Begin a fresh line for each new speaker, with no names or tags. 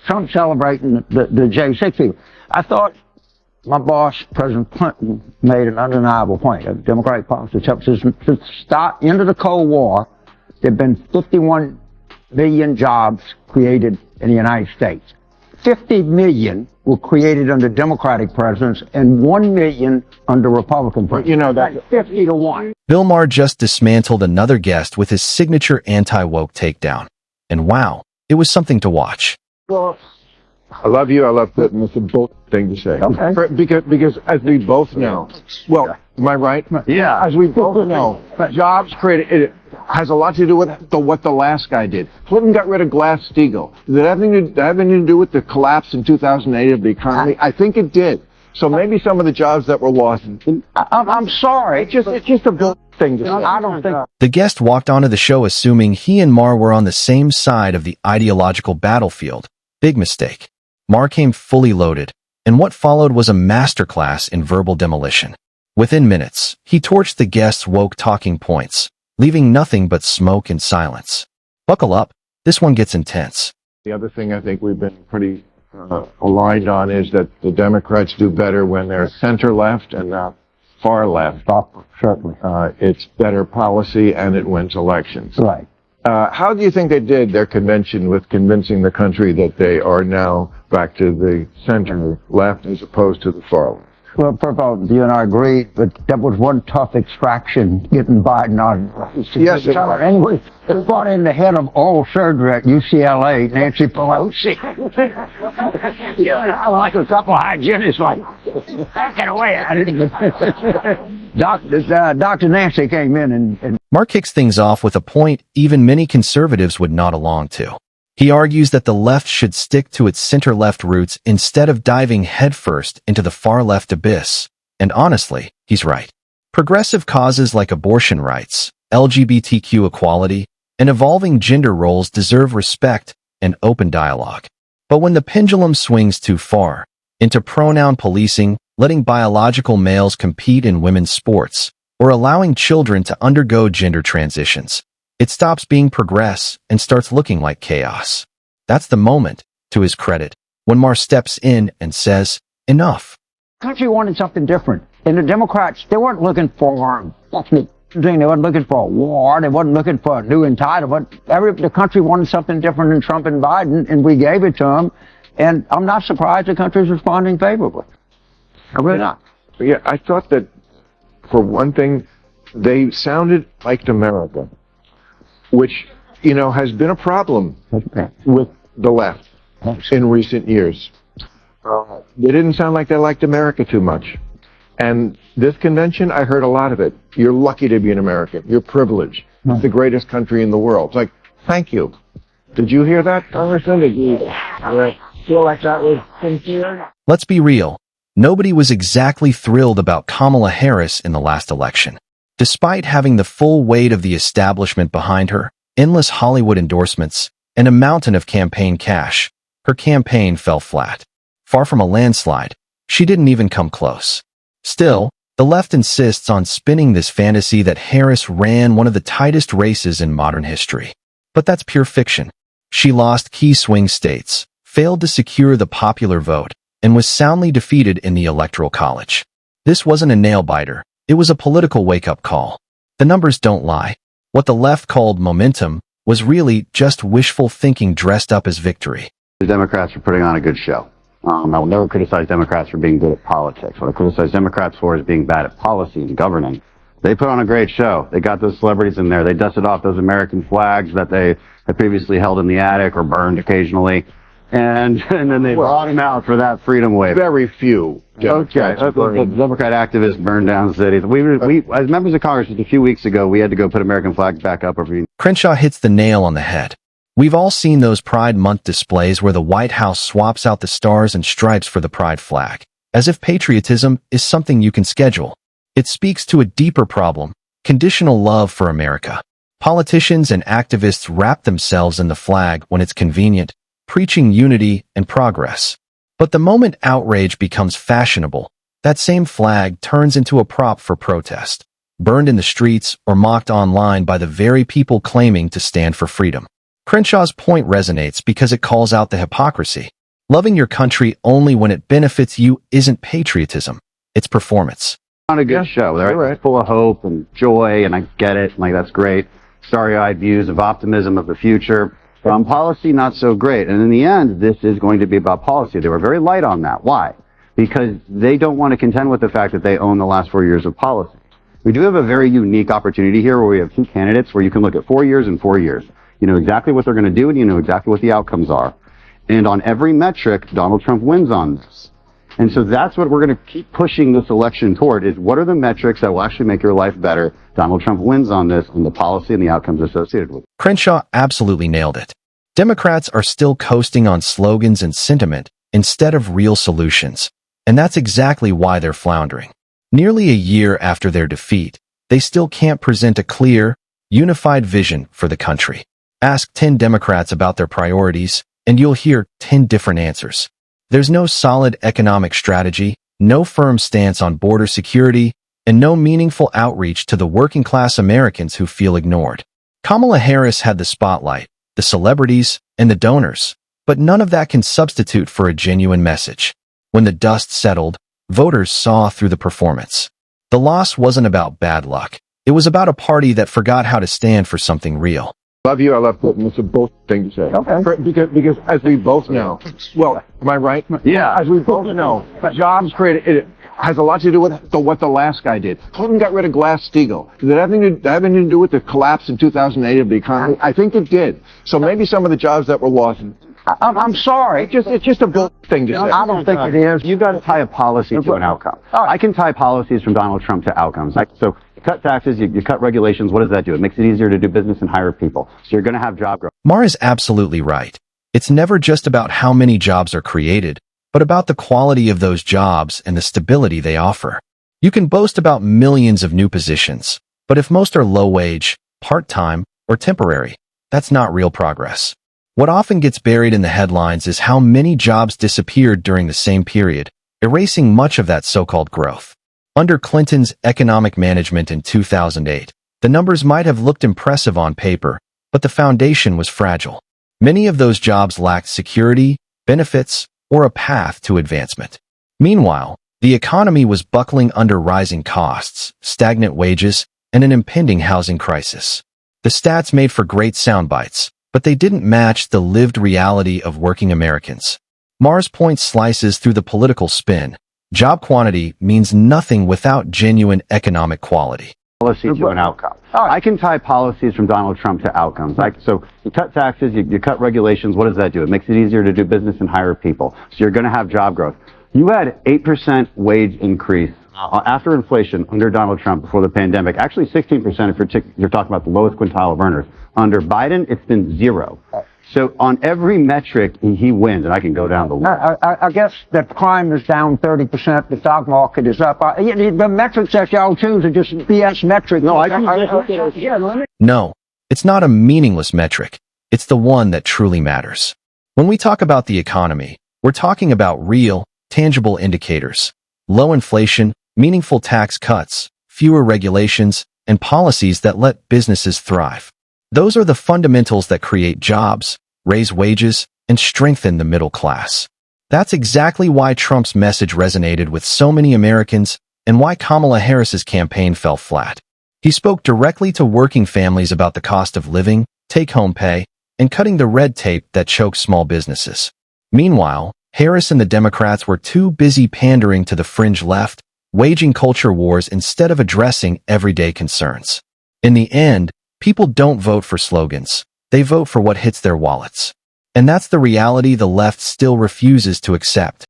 Trump celebrating the J6 people. I thought my boss, President Clinton, made an undeniable point. A Democratic politics since the end of the Cold War, there have been 51 million jobs created in the United States. 50 million were created under Democratic presidents and 1 million under Republican presidents.
You know, that's
50 to 1.
Bill Maher just dismantled another guest with his signature anti-woke takedown. And wow, it was something to watch.
Well, I love you. I love Clinton. It's a bold thing to say.
Okay.
Because as we both know, well, am I right?
Yeah.
As we both know, jobs created, it has a lot to do with what the last guy did. Clinton got rid of Glass-Steagall. Did it have anything to do with the collapse in 2008 of the economy? I think it did. So maybe some of the jobs that were lost.
I'm sorry.
It's just a bold thing to say.
I don't think.
The guest walked onto the show assuming he and Maher were on the same side of the ideological battlefield. Big mistake. Maher came fully loaded, and what followed was a masterclass in verbal demolition. Within minutes, he torched the guest's woke talking points, leaving nothing but smoke and silence. Buckle up, this one gets intense.
The other thing I think we've been pretty aligned on is that the Democrats do better when they're center-left and not far-left.
Certainly.
It's better policy and it wins elections.
Right.
How do you think they did their convention with convincing the country that they are now back to the center-left as opposed to the far left?
Well, first of all, you and I agreed, but that was one tough extraction, getting Biden on.
Yes, it was.
Anyway, it brought in the head of oral surgery at UCLA, Nancy Pelosi. I like a couple of hygienists, like, get away. Dr. Nancy came in and
Maher kicks things off with a point even many conservatives would nod along to. He argues that the left should stick to its center-left roots instead of diving headfirst into the far-left abyss. And honestly, he's right. Progressive causes like abortion rights, LGBTQ equality, and evolving gender roles deserve respect and open dialogue. But when the pendulum swings too far, into pronoun policing, letting biological males compete in women's sports, or allowing children to undergo gender transitions, it stops being progress and starts looking like chaos. That's the moment, to his credit, when Maher steps in and says, enough.
the country wanted something different. And the Democrats, they weren't looking for ethnic thing. They weren't looking for a war. They wasn't looking for a new entitlement. The country wanted something different than Trump and Biden, and we gave it to them. And I'm not surprised the country's responding favorably. I'm really not.
Yeah, I thought that, for one thing, they sounded like America, which, you know, has been a problem with the left in recent years. They didn't sound like they liked America too much. And this convention, I heard a lot of it. You're lucky to be an American. You're privileged. It's the greatest country in the world. It's like, thank you. Did you hear that, Congressman? Did you feel like that was sincere?
Let's be real. Nobody was exactly thrilled about Kamala Harris in the last election. Despite having the full weight of the establishment behind her, endless Hollywood endorsements, and a mountain of campaign cash, her campaign fell flat. Far from a landslide, she didn't even come close. Still, the left insists on spinning this fantasy that Harris ran one of the tightest races in modern history. But that's pure fiction. She lost key swing states, failed to secure the popular vote, and was soundly defeated in the Electoral College. This wasn't a nail-biter. It was a political wake-up call. The numbers don't lie. What the left called momentum was really just wishful thinking dressed up as victory.
The Democrats are putting on a good show. I will never criticize Democrats for being good at politics. What I criticize Democrats for is being bad at policy and governing. They put on a great show. They got those celebrities in there. They dusted off those American flags that they had previously held in the attic or burned occasionally. And then they brought him out for that freedom wave.
Very few.
Okay. The Democrat activists burned down cities. We, as members of Congress, just a few weeks ago, we had to go put American flags back up over.
Crenshaw hits the nail on the head. We've all seen those Pride Month displays where the White House swaps out the stars and stripes for the Pride flag, as if patriotism is something you can schedule. It speaks to a deeper problem, conditional love for America. Politicians and activists wrap themselves in the flag when it's convenient, preaching unity and progress. But the moment outrage becomes fashionable, that same flag turns into a prop for protest, burned in the streets or mocked online by the very people claiming to stand for freedom. Crenshaw's point resonates because it calls out the hypocrisy. Loving your country only when it benefits you isn't patriotism, it's performance.
On a good show. They're
right.
full of hope and joy, and I get it. Like, that's great. Starry-eyed views of optimism of the future. From policy, not so great. And in the end, this is going to be about policy. They were very light on that. Why? Because they don't want to contend with the fact that they own the last 4 years of policy. We do have a very unique opportunity here where we have two candidates where you can look at 4 years and 4 years. You know exactly what they're going to do, and you know exactly what the outcomes are. And on every metric, Donald Trump wins on this. And so that's what we're going to keep pushing this election toward, is what are the metrics that will actually make your life better? Donald Trump wins on this, on the policy and the outcomes associated with it.
Crenshaw absolutely nailed it. Democrats are still coasting on slogans and sentiment instead of real solutions. And that's exactly why they're floundering. Nearly a year after their defeat, they still can't present a clear, unified vision for the country. Ask 10 Democrats about their priorities, and you'll hear 10 different answers. There's no solid economic strategy, no firm stance on border security, and no meaningful outreach to the working-class Americans who feel ignored. Kamala Harris had the spotlight, the celebrities, and the donors, but none of that can substitute for a genuine message. When the dust settled, voters saw through the performance. The loss wasn't about bad luck. It was about a party that forgot how to stand for something real.
Love you, I love Putin. It's a both thing to say.
Okay.
Because as we both know, well, am I right?
Yeah.
As we both know, jobs created, it has a lot to do with what the last guy did. Putin got rid of Glass-Steagall. Did it have anything to do with the collapse in 2008 of the economy? I think it did. So maybe some of the jobs that were lost.
I'm sorry.
It's just a both thing to say.
I don't think it is.
You've got to tie a policy to an outcome. I can tie policies from Donald Trump to outcomes. So you cut taxes, you cut regulations. What does that do? It makes it easier to do business and hire people. So you're going to have job growth.
Maher is absolutely right. It's never just about how many jobs are created, but about the quality of those jobs and the stability they offer. You can boast about millions of new positions, but if most are low-wage, part-time, or temporary, that's not real progress. What often gets buried in the headlines is how many jobs disappeared during the same period, erasing much of that so-called growth. Under Clinton's economic management in 2008, the numbers might have looked impressive on paper, but the foundation was fragile. Many of those jobs lacked security, benefits, or a path to advancement. Meanwhile, the economy was buckling under rising costs, stagnant wages, and an impending housing crisis. The stats made for great sound bites, but they didn't match the lived reality of working Americans. Maher's point slices through the political spin. Job quantity means nothing without genuine economic quality.
Policy to an outcome. I can tie policies from Donald Trump to outcomes. So you cut taxes, you cut regulations. What does that do? It makes it easier to do business and hire people. So you're going to have job growth. You had 8% wage increase after inflation under Donald Trump before the pandemic. Actually 16% if you're talking about the lowest quintile of earners. Under Biden, it's been 0. So on every metric, he wins, and I can go down the list.
I guess that crime is down 30%. The stock market is up. The metrics that y'all choose are just BS metrics.
No, it's not a meaningless metric. It's the one that truly matters. When we talk about the economy, we're talking about real, tangible indicators. Low inflation, meaningful tax cuts, fewer regulations, and policies that let businesses thrive. Those are the fundamentals that create jobs, raise wages, and strengthen the middle class. That's exactly why Trump's message resonated with so many Americans and why Kamala Harris's campaign fell flat. He spoke directly to working families about the cost of living, take-home pay, and cutting the red tape that chokes small businesses. Meanwhile, Harris and the Democrats were too busy pandering to the fringe left, waging culture wars instead of addressing everyday concerns. In the end, people don't vote for slogans. They vote for what hits their wallets. And that's the reality the left still refuses to accept.